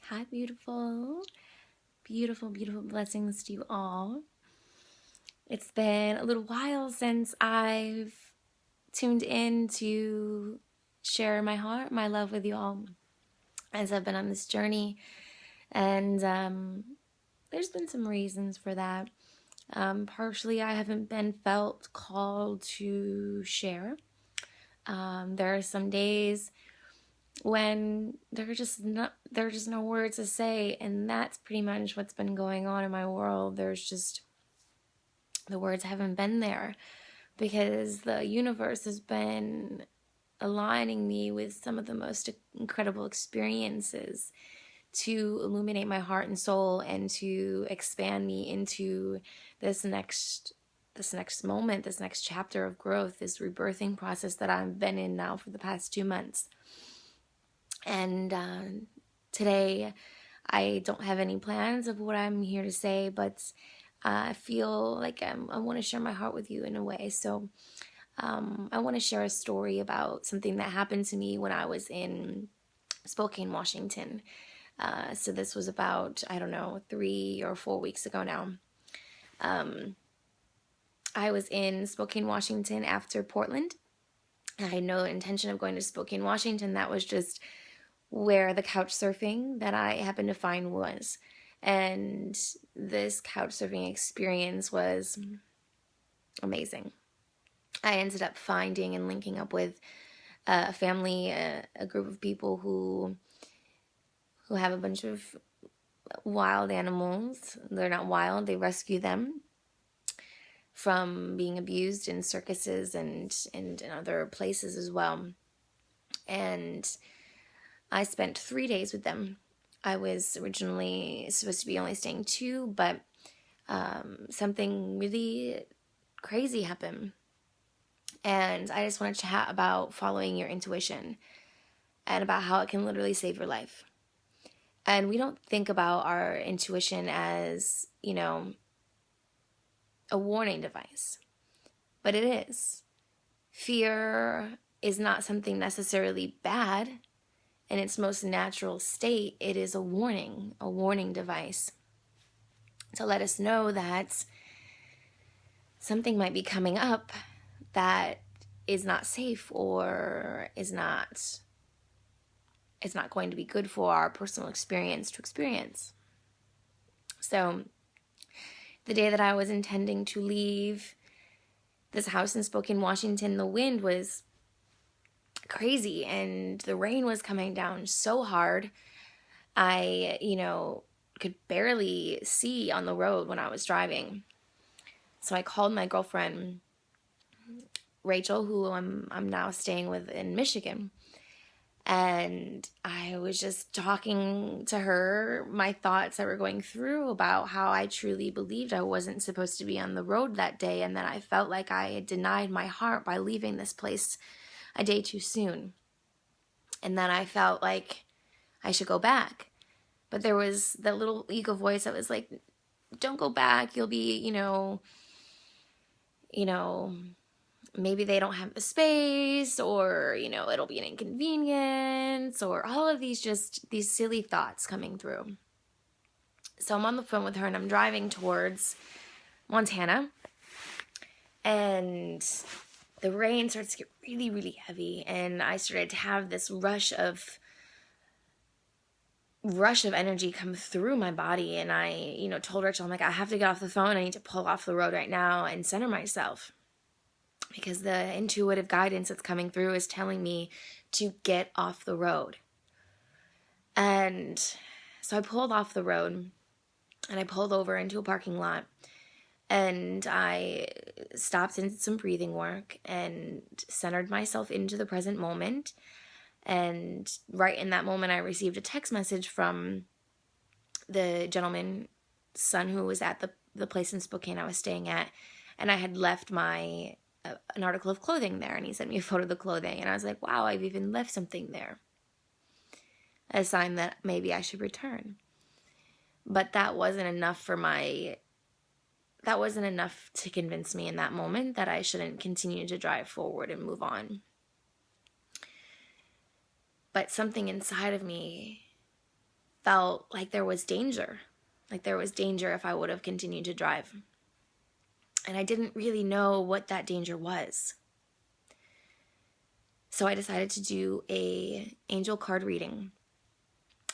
Hi, beautiful. Beautiful, beautiful blessings to you all. It's been a little while since I've tuned in to share my heart, my love with you all as I've been on this journey. And there's been some reasons for that. Partially, I haven't been felt called to share. There are some days when there are just no words to say, and that's pretty much what's been going on in my world. There's just the words haven't been there because the universe has been aligning me with some of the most incredible experiences to illuminate my heart and soul and to expand me into this next moment, this next chapter of growth, this rebirthing process that I've been in now for the past 2 months. And today, I don't have any plans of what I'm here to say, but I feel like I want to share my heart with you in a way. So I want to share a story about something that happened to me when I was in Spokane, Washington. So this was about, 3 or 4 weeks ago now. I was in Spokane, Washington after Portland. I had no intention of going to Spokane, Washington. That was just where the couch surfing that I happened to find was. And this couch surfing experience was amazing. I ended up finding and linking up with a family, a group of people who have a bunch of wild animals. They're not wild, they rescue them from being abused in circuses and in other places as well. And I spent 3 days with them. I was originally supposed to be only staying 2, but something really crazy happened. And I just want to chat about following your intuition and about how it can literally save your life. And we don't think about our intuition as, a warning device, but it is. Fear is not something necessarily bad. In its most natural state, it is a warning device to let us know that something might be coming up that is not safe or is not going to be good for our personal experience to experience. So the day that I was intending to leave this house in Spokane, Washington, the wind was crazy and the rain was coming down so hard. I, could barely see on the road when I was driving. So I called my girlfriend, Rachel, who I'm now staying with in Michigan. And I was just talking to her my thoughts that were going through about how I truly believed I wasn't supposed to be on the road that day, and that I felt like I had denied my heart by leaving this place a day too soon. And then I felt like I should go back. But there was that little ego voice that was like, don't go back. You'll be, maybe they don't have the space, or, it'll be an inconvenience, or all of these silly thoughts coming through. So I'm on the phone with her and I'm driving towards Montana, and the rain starts to get really, really heavy, and I started to have this rush of energy come through my body. And I, told Rachel, I'm like, I have to get off the phone. I need to pull off the road right now and center myself, because the intuitive guidance that's coming through is telling me to get off the road. And so I pulled off the road and I pulled over into a parking lot, and I stopped and did some breathing work and centered myself into the present moment. And right in that moment, I received a text message from the gentleman's son who was at the place in Spokane I was staying at. And I had left an article of clothing there, and he sent me a photo of the clothing. And I was like, wow, I've even left something there. A sign that maybe I should return. But that wasn't enough to convince me in that moment that I shouldn't continue to drive forward and move on. But something inside of me felt like there was danger. Like there was danger if I would have continued to drive. And I didn't really know what that danger was. So I decided to do a angel card reading.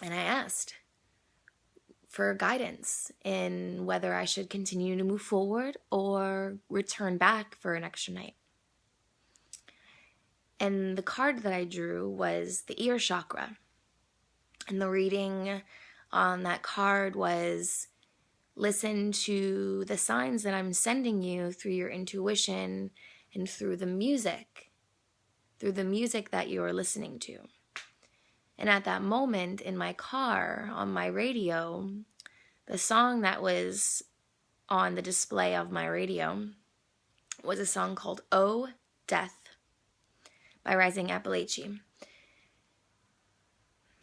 And I asked for guidance in whether I should continue to move forward or return back for an extra night. And the card that I drew was the ear chakra. And the reading on that card was, listen to the signs that I'm sending you through your intuition and through the music that you are listening to. And at that moment in my car, on my radio, the song that was on the display of my radio was a song called "Oh Death" by Rising Appalachia.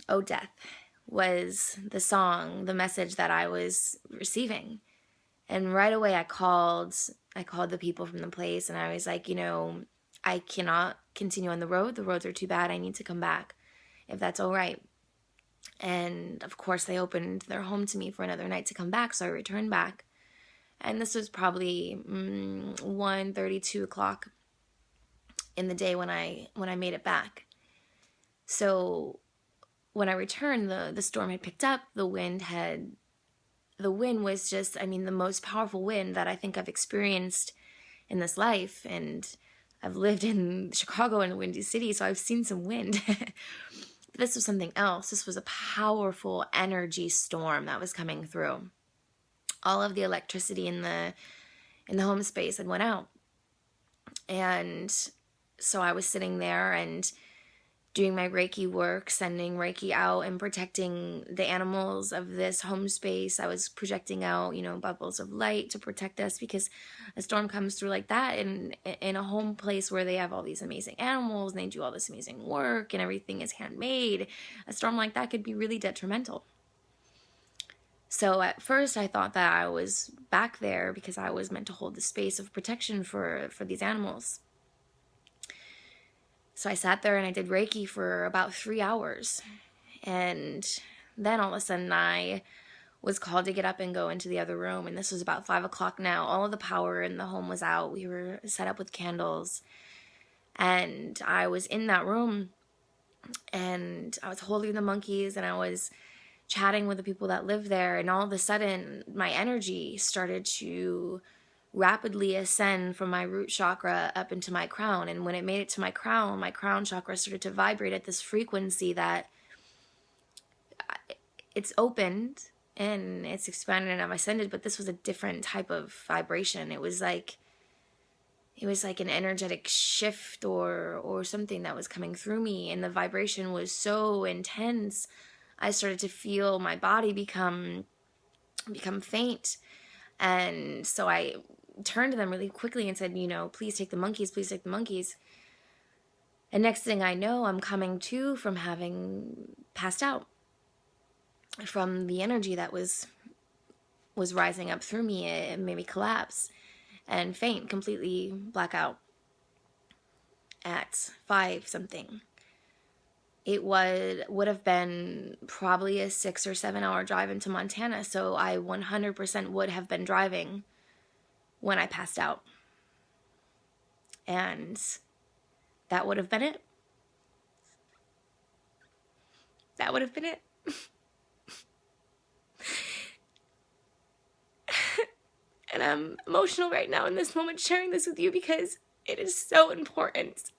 "Oh Death" was the song, the message that I was receiving. And right away I called the people from the place, and I was like, I cannot continue on the road. The roads are too bad. I need to come back, if that's all right. And of course they opened their home to me for another night to come back, so I returned back. And this was probably 1:30, 2 o'clock in the day when I made it back. So when I returned, the storm had picked up. The wind was just, the most powerful wind that I think I've experienced in this life. And I've lived in Chicago and Windy City, so I've seen some wind. But this was something else. This was a powerful energy storm that was coming through. All of the electricity in the home space had went out. And so I was sitting there and doing my Reiki work, sending Reiki out and protecting the animals of this home space. I was projecting out, bubbles of light to protect us, because a storm comes through like that in a home place where they have all these amazing animals and they do all this amazing work and everything is handmade. A storm like that could be really detrimental. So at first I thought that I was back there because I was meant to hold the space of protection for these animals. So I sat there and I did Reiki for about 3 hours. And then all of a sudden I was called to get up and go into the other room. And this was about 5 o'clock now. All of the power in the home was out. We were set up with candles. And I was in that room and I was holding the monkeys and I was chatting with the people that live there. And all of a sudden my energy started to rapidly ascend from my root chakra up into my crown. And when it made it to my crown chakra started to vibrate at this frequency that it's opened and it's expanded and I've ascended, but this was a different type of vibration. It was like an energetic shift or something that was coming through me, and the vibration was so intense. I started to feel my body become faint. And so I turned to them really quickly and said, please take the monkeys, please take the monkeys. And next thing I know, I'm coming to from having passed out from the energy that was rising up through me. It made me collapse and faint, completely black out at 5 something. It would have been probably a 6 or 7 hour drive into Montana, so I 100% would have been driving when I passed out. And that would have been it. That would have been it. And I'm emotional right now in this moment sharing this with you because it is so important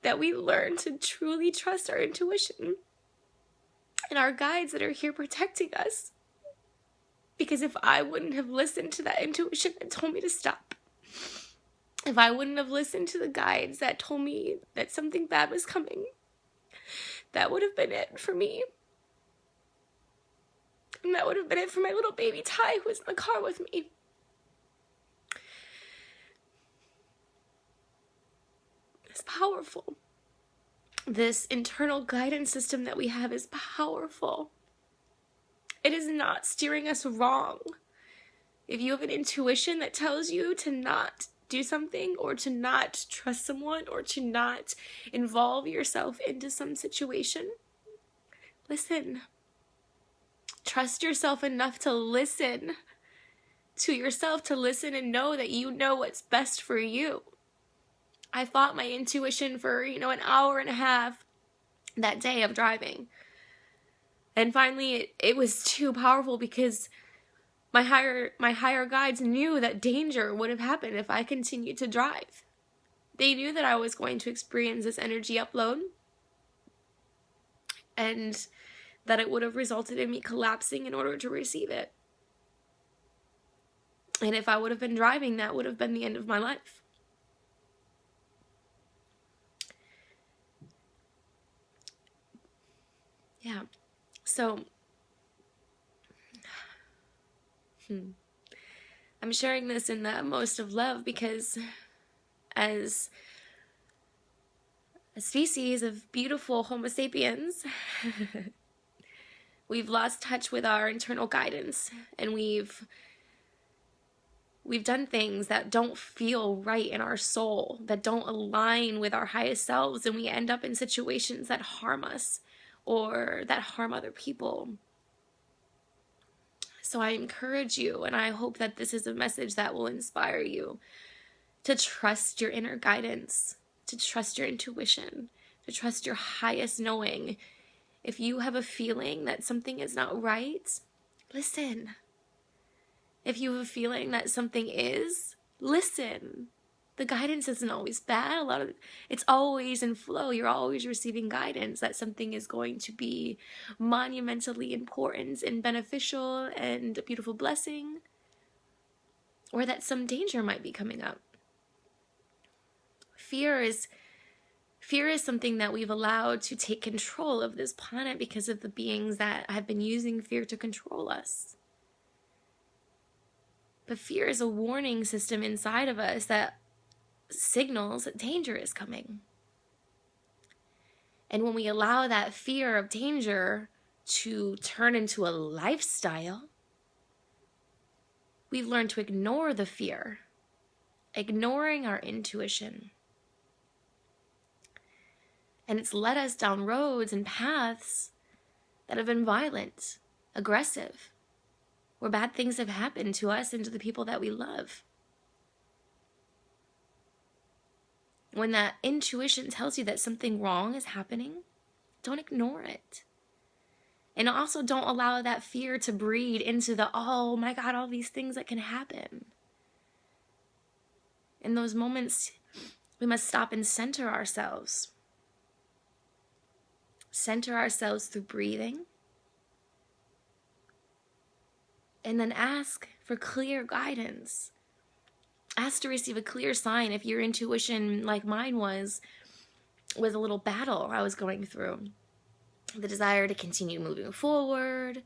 that we learn to truly trust our intuition and our guides that are here protecting us. Because if I wouldn't have listened to that intuition that told me to stop, if I wouldn't have listened to the guides that told me that something bad was coming, that would have been it for me. And that would have been it for my little baby Ty, who was in the car with me. It's powerful. This internal guidance system that we have is powerful. It is not steering us wrong. If you have an intuition that tells you to not do something or to not trust someone or to not involve yourself into some situation, listen. Trust yourself enough to listen to yourself, to listen and know that you know what's best for you. I fought my intuition for, an hour and a half that day of driving. And finally, it was too powerful because my higher guides knew that danger would have happened if I continued to drive. They knew that I was going to experience this energy upload and that it would have resulted in me collapsing in order to receive it. And if I would have been driving, that would have been the end of my life. Yeah. So, I'm sharing this in the most of love because as a species of beautiful Homo sapiens, we've lost touch with our internal guidance, and we've done things that don't feel right in our soul, that don't align with our highest selves, and we end up in situations that harm us or that harm other people. So I encourage you, and I hope that this is a message that will inspire you to trust your inner guidance, to trust your intuition, to trust your highest knowing. If you have a feeling that something is not right, listen. If you have a feeling that something is, listen. The guidance isn't always bad. It's always in flow. You're always receiving guidance that something is going to be monumentally important and beneficial and a beautiful blessing, or that some danger might be coming up. Fear is something that we've allowed to take control of this planet because of the beings that have been using fear to control us. But fear is a warning system inside of us that signals that danger is coming. And when we allow that fear of danger to turn into a lifestyle, we've learned to ignore the fear, ignoring our intuition. And it's led us down roads and paths that have been violent, aggressive, where bad things have happened to us and to the people that we love. When that intuition tells you that something wrong is happening, don't ignore it. And also don't allow that fear to breed into oh my God, all these things that can happen. In those moments, we must stop and center ourselves. Center ourselves through breathing. And then ask for clear guidance. Ask to receive a clear sign if your intuition, like mine was a little battle I was going through. The desire to continue moving forward,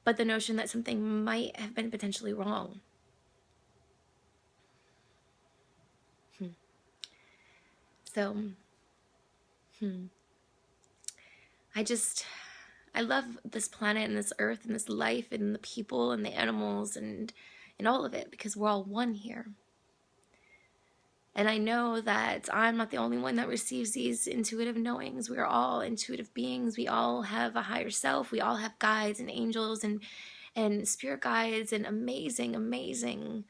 but the notion that something might have been potentially wrong. So, I love this planet and this earth and this life and the people and the animals and all of it, because we're all one here. And I know that I'm not the only one that receives these intuitive knowings. We are all intuitive beings. We all have a higher self. We all have guides and angels and spirit guides and amazing, amazing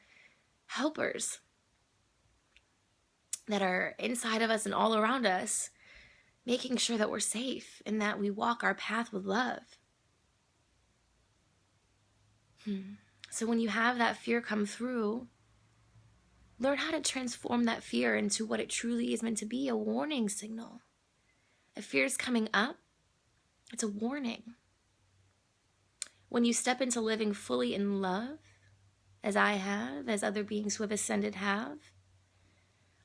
helpers that are inside of us and all around us, making sure that we're safe and that we walk our path with love. So when you have that fear come through, learn how to transform that fear into what it truly is meant to be, a warning signal. If fear is coming up, it's a warning. When you step into living fully in love, as I have, as other beings who have ascended have,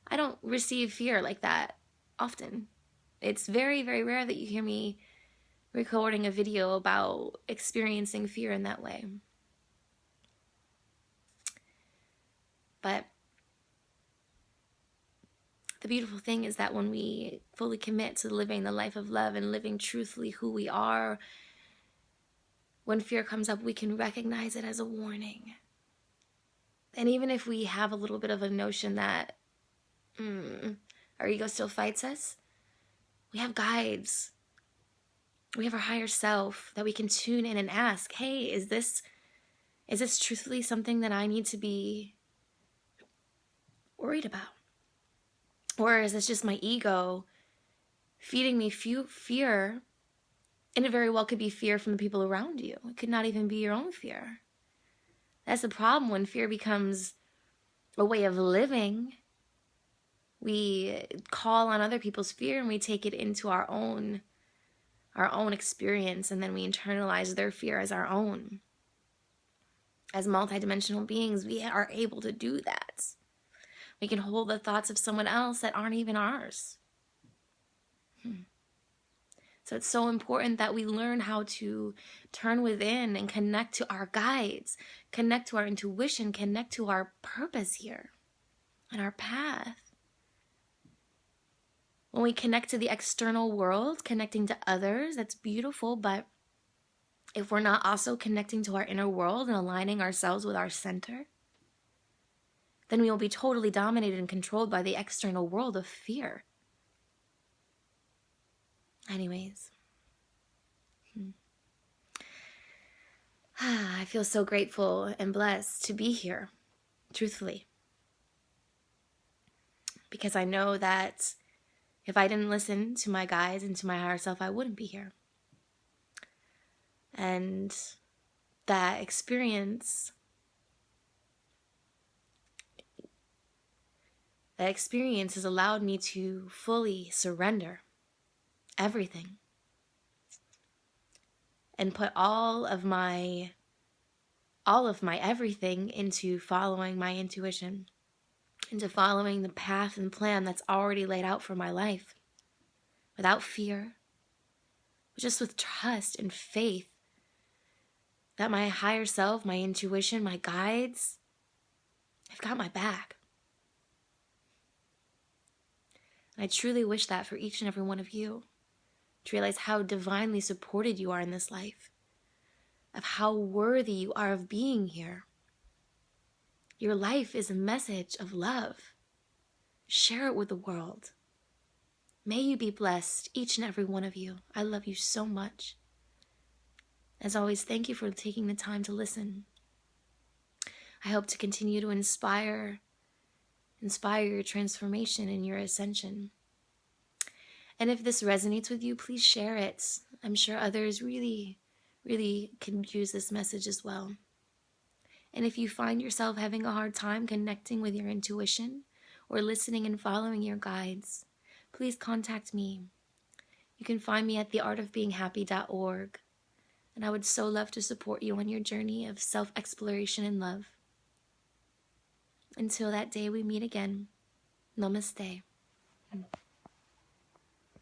I don't receive fear like that often. It's very, very rare that you hear me recording a video about experiencing fear in that way. But the beautiful thing is that when we fully commit to living the life of love and living truthfully who we are, when fear comes up, we can recognize it as a warning. And even if we have a little bit of a notion that our ego still fights us, we have guides We have our higher self that we can tune in and ask, hey, is this truthfully something that I need to be worried about? Or is this just my ego feeding me fear? And it very well could be fear from the people around you. It could not even be your own fear. That's the problem when fear becomes a way of living. We call on other people's fear and we take it into our own experience, and then we internalize their fear as our own. As multidimensional beings, we are able to do that. We can hold the thoughts of someone else that aren't even ours. So it's so important that we learn how to turn within and connect to our guides, connect to our intuition, connect to our purpose here and our path. When we connect to the external world, connecting to others, that's beautiful, but if we're not also connecting to our inner world and aligning ourselves with our center, then we will be totally dominated and controlled by the external world of fear. Anyways. I feel so grateful and blessed to be here, truthfully. Because I know that if I didn't listen to my guides and to my higher self, I wouldn't be here. And that experience has allowed me to fully surrender everything and put all of my everything into following my intuition, into following the path and plan that's already laid out for my life, without fear, just with trust and faith that my higher self, my intuition, my guides, have got my back. And I truly wish that for each and every one of you, to realize how divinely supported you are in this life, of how worthy you are of being here. Your life is a message of love. Share it with the world. May you be blessed, each and every one of you. I love you so much. As always, thank you for taking the time to listen. I hope to continue to inspire your transformation and your ascension. And if this resonates with you, please share it. I'm sure others really, really can use this message as well. And if you find yourself having a hard time connecting with your intuition or listening and following your guides, please contact me. You can find me at theartofbeinghappy.org. And I would so love to support you on your journey of self-exploration and love. Until that day we meet again, namaste.